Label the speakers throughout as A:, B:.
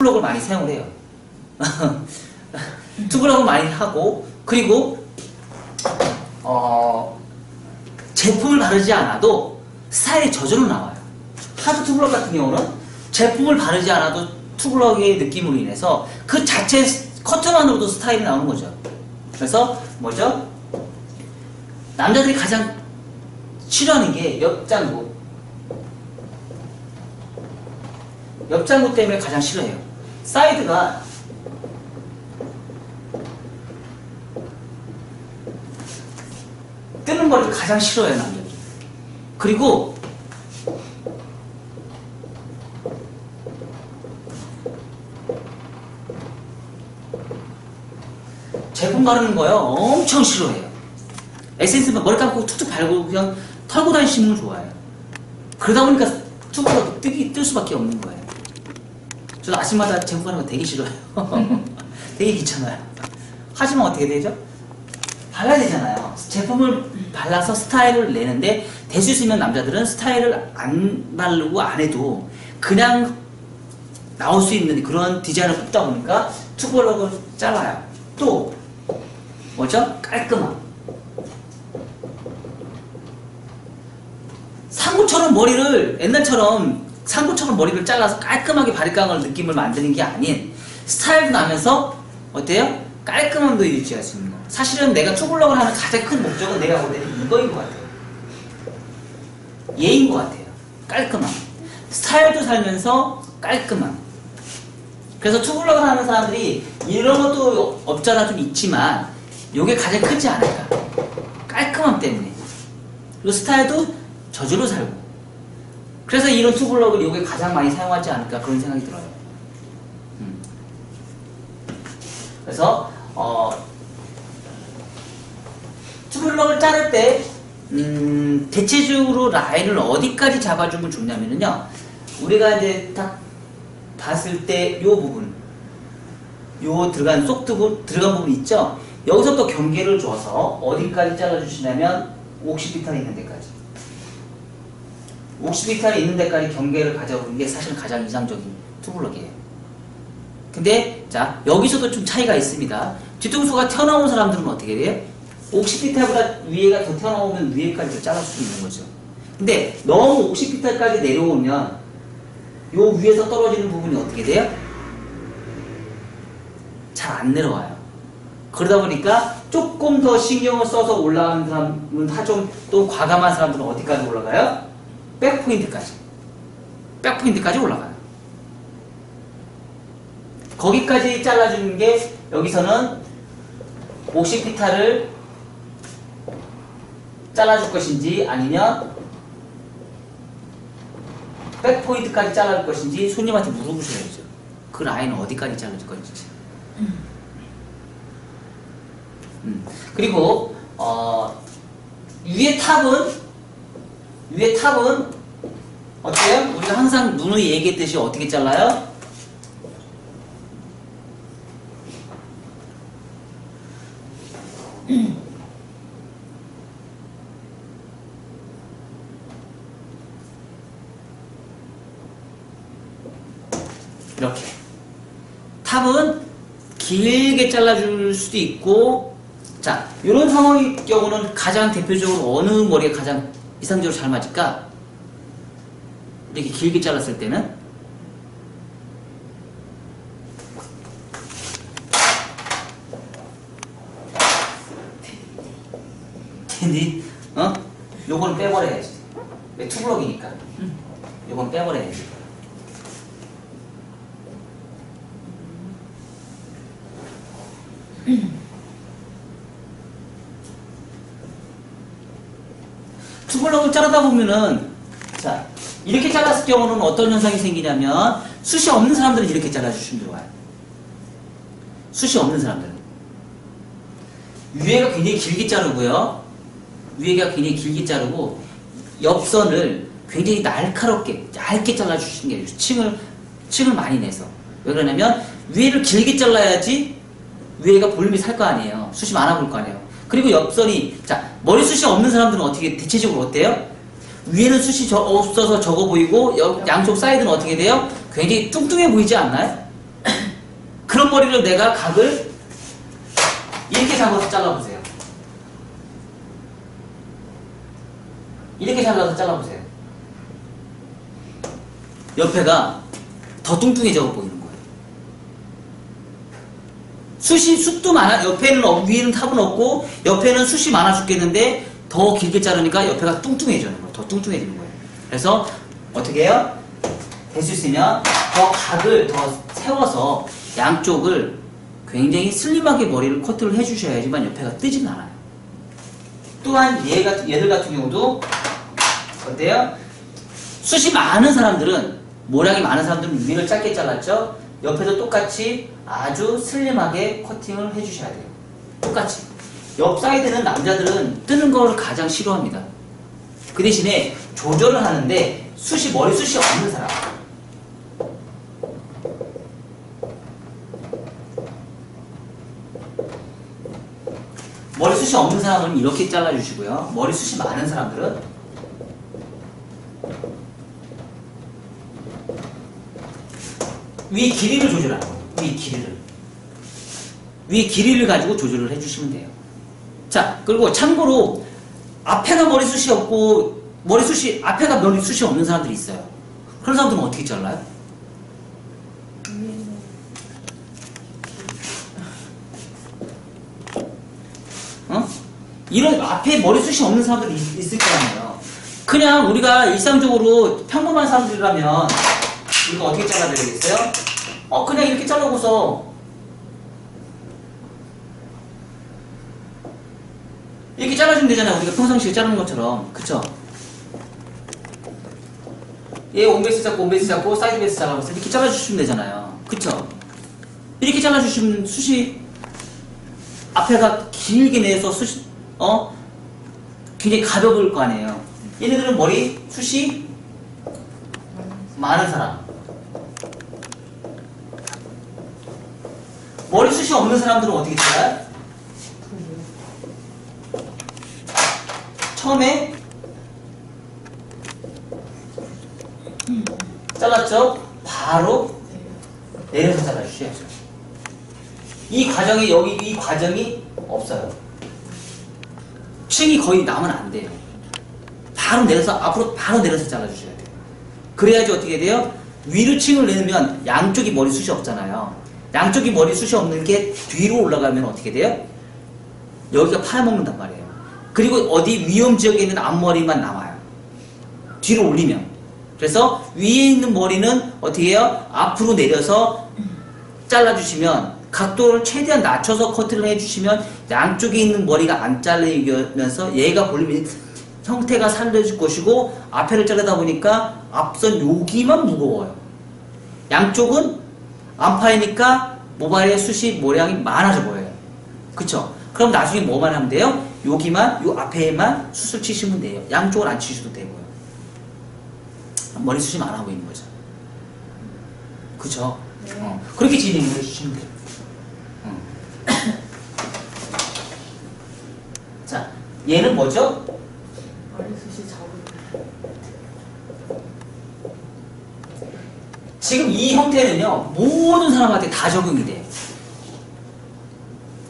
A: 투블럭을 많이 사용을 해요. 투블럭을 많이 하고, 그리고 제품을 바르지 않아도 스타일이 저절로 나와요. 하드 투블럭 같은 경우는 제품을 바르지 않아도 투블럭의 느낌으로 인해서 그 자체 커트만으로도 스타일이 나오는 거죠. 그래서 뭐죠? 남자들이 가장 싫어하는 게 옆장구. 옆장구 때문에 가장 싫어해요. 사이드가 뜨는 거를 가장 싫어해요, 남자들이. 그리고 제품 바르는 거요 엄청 싫어해요. 에센스만 머리 감고 툭툭 바르고 그냥 털고 다니시는 걸 좋아해요. 그러다 보니까 투블럭 뜰 수밖에 없는 거예요. 저도 아침마다 제품 바르는 거 되게 싫어해요. 되게 귀찮아요. 하지만 어떻게 되죠? 발라야 되잖아요. 제품을 발라서 스타일을 내는데 될 수 있으면 남자들은 스타일을 안 바르고 안 해도 그냥 나올 수 있는 그런 디자인을 뽑다 보니까 투블럭을 잘라요. 또 뭐죠? 깔끔함. 상구처럼 머리를 옛날처럼 상구처럼 머리를 잘라서 깔끔하게 바리깡을 느낌을 만드는 게 아닌 스타일도 나면서 어때요? 깔끔함도 유지할 수 있는 거. 사실은 내가 투블럭을 하는 가장 큰 목적은 내가 볼 때는 이거인 것 같아요. 얘인 것 같아요. 깔끔함. 스타일도 살면서 깔끔함. 그래서 투블럭을 하는 사람들이 이런 것도 없잖아 좀 있지만 이게 가장 크지 않을까. 깔끔함 때문에. 그리고 스타일도 저절로 살고. 그래서 이런 투블럭을 이게 가장 많이 사용하지 않을까 그런 생각이 들어요. 그래서 투블럭을 자를 때 대체적으로 라인을 어디까지 잡아주면 좋냐면요, 우리가 이제 딱 봤을 때 요 부분, 요 들어간 들어간 부분 있죠? 여기서부터 경계를 줘서 어디까지 잘라주시냐면 옥시피탈이 있는 데까지. 옥시피탈이 있는 데까지 경계를 가져오는 게 사실 가장 이상적인 투블럭이에요. 근데 자 여기서도 좀 차이가 있습니다. 뒤통수가 튀어나온 사람들은 어떻게 돼요? 옥시피탈보다 위에가 더 튀어나오면 위에까지 잘라 수 있는 거죠. 근데 너무 옥시피탈까지 내려오면 요 위에서 떨어지는 부분이 어떻게 돼요? 잘 안 내려와요. 그러다 보니까 조금 더 신경을 써서 올라가는 사람은 좀 또 과감한 사람들은 어디까지 올라가요? 백포인트까지. 백포인트까지 올라가요. 거기까지 잘라주는 게 여기서는 옥시피탈을 잘라줄 것인지 아니면 백포인트까지 잘라줄 것인지 손님한테 물어보셔야죠. 그 라인은 어디까지 잘라줄 건지. 그리고 위에 탑은 어때요? 우리가 항상 누누이 얘기했듯이 어떻게 잘라요? 이렇게 탑은 길게 잘라줄 수도 있고, 자 이런 상황의 경우는 가장 대표적으로 어느 머리가 가장 이상적으로 잘 맞을까? 이렇게 길게 잘랐을 때는 요거는 빼버려야지. 왜 투블럭이니까. 요건 빼버려야지. 투블럭을 자르다 보면은, 자, 이렇게 잘랐을 경우는 어떤 현상이 생기냐면, 숱이 없는 사람들은 이렇게 잘라주시면 좋아요. 숱이 없는 사람들은. 위에가 굉장히 길게 자르고요. 위에가 굉장히 길게 자르고, 옆선을 굉장히 날카롭게, 얇게 잘라주시는 게 층을 많이 내서. 왜 그러냐면, 위에를 길게 잘라야지, 위에가 볼륨이 살 거 아니에요. 숱이 많아 보일 거 아니에요. 그리고 옆선이, 자, 머리숱이 없는 사람들은 어떻게, 대체적으로 어때요? 위에는 숱이 없어서 적어 보이고, 양쪽 사이드는 어떻게 돼요? 굉장히 뚱뚱해 보이지 않나요? 그런 머리를 내가 각을 이렇게 잡아서 잘라보세요. 이렇게 잘라서 잘라보세요. 옆에가 더 뚱뚱해져 보이는 거예요. 숱도 많아. 옆에는 위에는 탑은 없고 옆에는 숱이 많아 죽겠는데 더 길게 자르니까 옆에가 뚱뚱해지는 거예요. 더 뚱뚱해지는 거예요. 그래서 어떻게 해요? 될 수 있으면 더 각을 더 세워서 양쪽을 굉장히 슬림하게 머리를 커트를 해주셔야지만 옆에가 뜨진 않아요. 또한 얘들 같은 경우도 어때요? 숱이 많은 사람들은, 모량이 많은 사람들은 위를 짧게 잘랐죠? 옆에도 똑같이 아주 슬림하게 커팅을 해주셔야 돼요. 똑같이. 옆 사이드는 남자들은 뜨는 걸 가장 싫어합니다. 그 대신에 조절을 하는데 머리숱이 없는 사람. 머리숱이 없는 사람은 이렇게 잘라주시고요. 머리숱이 많은 사람들은 위 길이를 조절하는 거예요. 위 길이를 가지고 조절을 해주시면 돼요. 자, 그리고 참고로 앞에가 머리숱이 없고 앞에가 머리숱이 없는 사람들이 있어요. 그런 사람들은 어떻게 잘라요? 이런 앞에 머리숱이 없는 사람들이 있을 거 아니에요. 그냥 우리가 일상적으로 평범한 사람들이라면 이거 어떻게 잘라드리겠어요? 그냥 이렇게 잘라고서 이렇게 잘라주면 되잖아요. 우리가 평상시에 자르는 것처럼. 그쵸? 얘 온베이스 잡고 사이드 베이스 잡아서 이렇게 잘라주시면 되잖아요. 그쵸? 이렇게 잘라주시면 숱이 앞에가 길게 내서 숱이 굉장히 가벼울 거 아니에요. 얘네들은 머리 숱이 많은 사람, 머리숱이 없는 사람들은 어떻게 잘라요? 처음에 잘랐죠? 바로 내려서 잘라주셔야죠. 이 과정이 없어요. 층이 거의 나면 안 돼요. 앞으로 바로 내려서 잘라주셔야 돼요. 그래야지 어떻게 돼요? 위로 층을 내면 양쪽이 머리숱이 없잖아요. 양쪽이 머리숱이 없는 게 뒤로 올라가면 어떻게 돼요? 여기가 팔아먹는단 말이에요. 그리고 어디 위험 지역에 있는 앞머리만 남아요. 뒤로 올리면. 그래서 위에 있는 머리는 어떻게 해요? 앞으로 내려서 잘라주시면, 각도를 최대한 낮춰서 커트를 해주시면 양쪽에 있는 머리가 안 잘리면서 얘가 볼륨이 형태가 살려질 것이고, 앞에를 자르다 보니까 앞선 여기만 무거워요. 양쪽은 안 파이니까 모발의 숱이 모량이 많아져 보여요. 그쵸? 그럼 나중에 뭐만 하면 돼요? 여기만, 요 앞에만 숱을 치시면 돼요. 양쪽은 안 치셔도 되고요. 머리숱이 많아 보이는 거죠. 그쵸?
B: 네.
A: 그렇게 진행을 해주시면 돼요. 자, 얘는 뭐죠?
B: 머리숱이 적은.
A: 지금 이 형태는요, 모든 사람한테 다 적용이 돼요.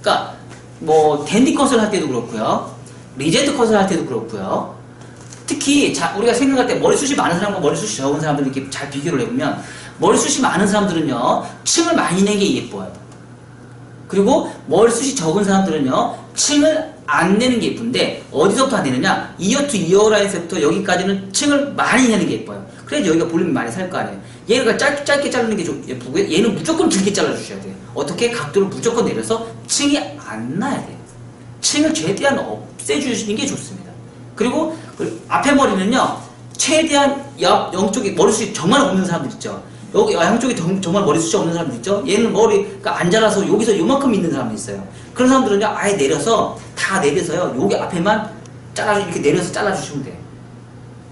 A: 그러니까 뭐 댄디 컷을 할 때도 그렇고요, 리젠트 컷을 할 때도 그렇고요. 특히 우리가 생각할 때 머리숱이 많은 사람과 머리숱이 적은 사람들 이렇게 잘 비교를 해보면, 머리숱이 많은 사람들은요 층을 많이 낸 게 예뻐요. 그리고 머리숱이 적은 사람들은요 층을 안 내는 게 예쁜데, 어디서부터 안 내느냐? 이어 투 이어 라인에서부터 여기까지는 층을 많이 내는 게 예뻐요. 그래야지 여기가 볼륨이 많이 살 거 아니에요. 얘가 짧게 자르는 게 예쁘고요, 얘는 무조건 길게 잘라주셔야 돼요. 어떻게? 각도를 무조건 내려서 층이 안 나야 돼요. 층을 최대한 없애주시는 게 좋습니다. 그리고 앞에 머리는요 최대한 양쪽에 머리숱이 정말 없는 사람들 있죠. 여기 양쪽에 정말 머리숱이 없는 사람들 있죠. 얘는 머리가 안 자라서 여기서 요만큼 있는 사람이 있어요. 그런 사람들은요 아예 내려서 다 내려서요 여기 앞에만 이렇게 내려서 잘라주시면 돼요.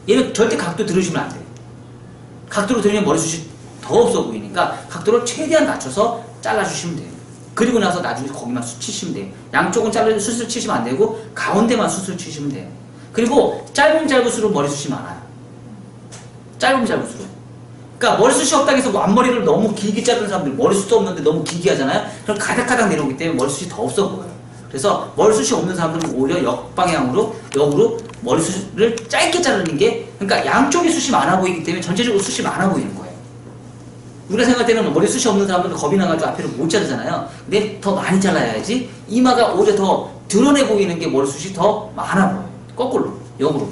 A: 얘는 절대 각도 들으시면 안 돼요. 각도로 들으면 머리숱이 더 없어 보이니까 각도를 최대한 낮춰서 잘라주시면 돼요. 그리고 나서 나중에 거기만 숱 치시면 돼요. 양쪽은 숱을 치시면 안 되고 가운데만 숱을 치시면 돼요. 그리고 짧을수록 머리숱이 많아요. 짧을수록. 그러니까 머리숱이 없다고 해서 앞머리를 너무 길게 자르는 사람들 머리숱도 없는데 너무 길게 하잖아요. 그럼 가닥가닥 내려오기 때문에 머리숱이 더 없어 보여요. 그래서 머리숱이 없는 사람들은 오히려 역방향으로 역으로 머리숱을 짧게 자르는 게 그러니까 양쪽에 숱이 많아 보이기 때문에 전체적으로 숱이 많아 보이는 거예요. 우리가 생각할 때는 머리숱이 없는 사람들은 겁이 나가지고 앞에를 못 자르잖아요. 근데 더 많이 잘라야지 이마가 오히려 더 드러내 보이는 게 머리숱이 더 많아 보여요. 거꾸로 역으로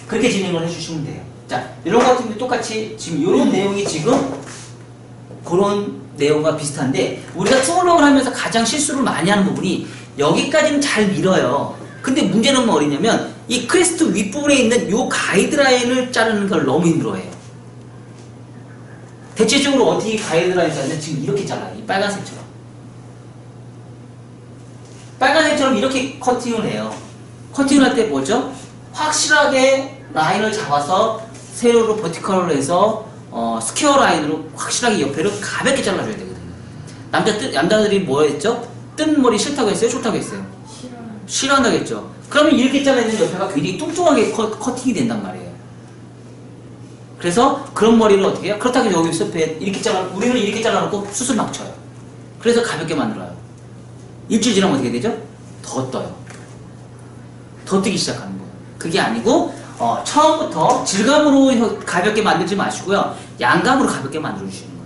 A: 그렇게 진행을 해주시면 돼요. 자, 이런 거 같은 게 똑같이 지금 이런 내용이 지금 그런 내용과 비슷한데 우리가 투블럭을 하면서 가장 실수를 많이 하는 부분이 여기까지는 잘 밀어요. 근데 문제는 뭐냐면 이 크레스트 윗부분에 있는 이 가이드라인을 자르는 걸 너무 힘들어해요. 대체적으로 어떻게 가이드라인을 자르면 지금 이렇게 잘라요. 이 빨간색처럼. 빨간색처럼 이렇게 커팅을 해요. 커팅을 할 때 뭐죠? 확실하게 라인을 잡아서 세로로 버티컬로 해서 스퀘어 라인으로 확실하게 옆에를 가볍게 잘라줘야 되거든요. 남자들이 뭐 했죠? 뜬 머리 싫다고 했어요? 좋다고 했어요? 싫어한다고 했죠. 그러면 이렇게 잘라있는 옆에가 굉장히 뚱뚱하게 커팅이 된단 말이에요. 그래서 그런 머리를 어떻게 해요? 그렇다고 해서 여기 옆에 이렇게 우리는 이렇게 잘라놓고 수술 막 쳐요. 그래서 가볍게 만들어요. 일주일 지나면 어떻게 되죠? 더 떠요. 더 뜨기 시작하는 거예요. 그게 아니고 처음부터 질감으로 가볍게 만들지 마시고요. 양감으로 가볍게 만들어주시는 거예요.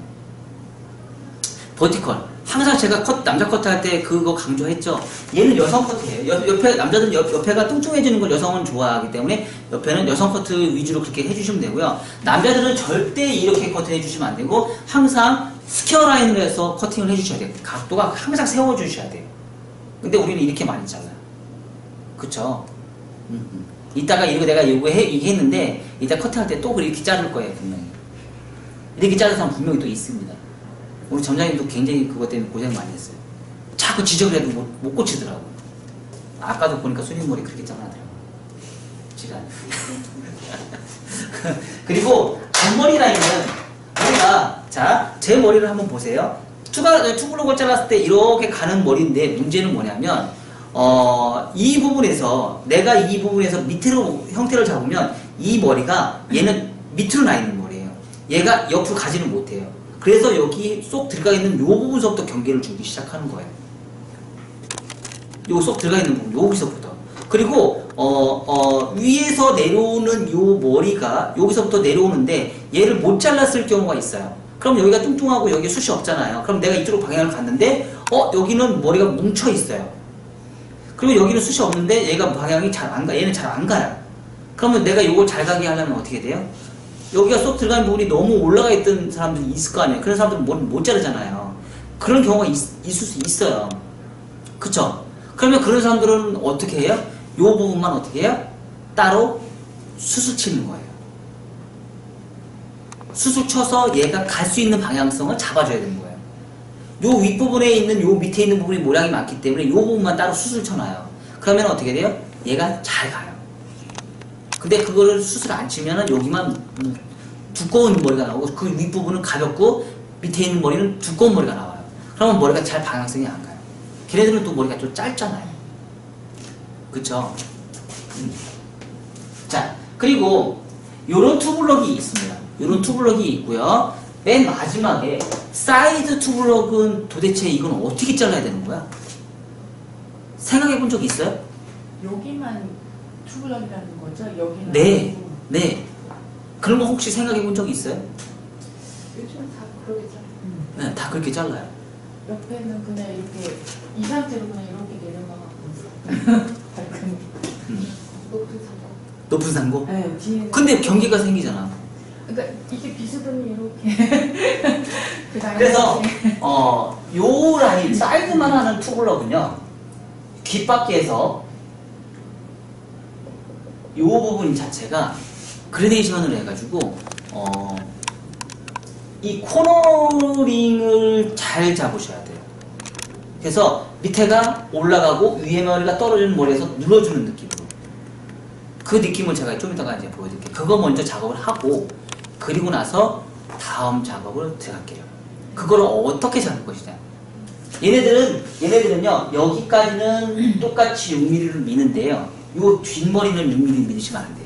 A: 버티컬. 항상 제가 남자 커트 할 때 그거 강조했죠. 얘는 여성 커트예요. 옆에 남자들은 옆에가 뚱뚱해지는 걸 여성은 좋아하기 때문에 옆에는 여성 커트 위주로 그렇게 해주시면 되고요. 남자들은 절대 이렇게 커트 해주시면 안 되고 항상 스퀘어 라인으로 해서 커팅을 해주셔야 돼요. 각도가 항상 세워주셔야 돼요. 근데 우리는 이렇게 많이 잘라요. 그쵸? 이따가 이거 내가 얘기했는데 이따 커트할 때 또 이렇게 자를 거예요. 분명히. 이렇게 자르는 사람 분명히 또 있습니다. 우리 점장님도 굉장히 그것 때문에 고생 많이 했어요. 자꾸 지적을 해도 못 고치더라고요. 아까도 보니까 수님머리 그렇게 잘라더라고요. 지랄. 그리고 앞머리 라인은 우리가 자, 제 머리를 한번 보세요. 투블럭을 잘랐을 때 이렇게 가는 머리인데 문제는 뭐냐면 이 부분에서 내가 이 부분에서 밑으로 형태를 잡으면 이 머리가 얘는 밑으로 나 있는 머리예요. 얘가 옆으로 가지는 못해요. 그래서 여기 쏙 들어가 있는 요 부분서부터 경계를 주기 시작하는 거예요. 요 쏙 들어가 있는 부분, 여기서부터. 그리고 위에서 내려오는 요 머리가 여기서부터 내려오는데 얘를 못 잘랐을 경우가 있어요. 그럼 여기가 뚱뚱하고 여기 숱이 없잖아요. 그럼 내가 이쪽으로 방향을 갔는데 여기는 머리가 뭉쳐 있어요. 그리고 여기는 숱이 없는데 얘가 방향이 잘 안 가. 얘는 잘 안 가요. 그러면 내가 이걸 잘 가게 하려면 어떻게 돼요? 여기가 쏙 들어가는 부분이 너무 올라가 있던 사람들이 있을 거 아니에요. 그런 사람들은 머리를 못 자르잖아요. 그런 경우가 있을 수 있어요. 그쵸? 그러면 그런 사람들은 어떻게 해요? 이 부분만 어떻게 해요? 따로 수술 치는 거예요. 수술 쳐서 얘가 갈 수 있는 방향성을 잡아줘야 되는 거예요. 요 윗부분에 있는 요 밑에 있는 부분이 모양이 많기 때문에 요 부분만 따로 수술 쳐놔요. 그러면 어떻게 돼요? 얘가 잘 가요. 근데 그거를 수술 안 치면은 여기만 두꺼운 머리가 나오고 그 윗부분은 가볍고 밑에 있는 머리는 두꺼운 머리가 나와요. 그러면 머리가 잘 방향성이 안 가요. 걔네들은 또 머리가 좀 짧잖아요. 그쵸? 자, 그리고 요런 투블럭이 있습니다. 요런 투블럭이 있고요. 맨 마지막에 사이드 투블럭은 도대체 이건 어떻게 잘라야 되는 거야? 생각해 본 적 있어요?
B: 여기만 투블럭이라는 거죠? 여기는
A: 네, 네. 그런 거 혹시 생각해 본 적 있어요?
B: 요즘은 다 그러게 잘라요.
A: 네, 다 그렇게 잘라요.
B: 옆에는 그냥 이렇게 이 상태로 그냥 이렇게 내려가고 있어. 발끈. 높은 상고.
A: 높은 상고?
B: 네, 뒤에.
A: 근데 경계가 생기잖아.
B: 그러니까 이게 비스듬히 이렇게.
A: 그래서 요 라인 사이드만 하는 투블럭은요 귓바퀴에서 요 부분 자체가 그레데이션을 해가지고 이 코너링을 잘 잡으셔야 돼요. 그래서 밑에가 올라가고 위에 머리가 떨어지는 머리에서 눌러주는 느낌으로 그 느낌을 제가 좀 이따가 이제 보여드릴게요. 그거 먼저 작업을 하고 그리고 나서 다음 작업을 들어갈게요. 그거를 어떻게 잡을 것이냐. 얘네들은요 여기까지는 똑같이 6mm를 미는데요 요 뒷머리는 6mm 미시면 안 돼요.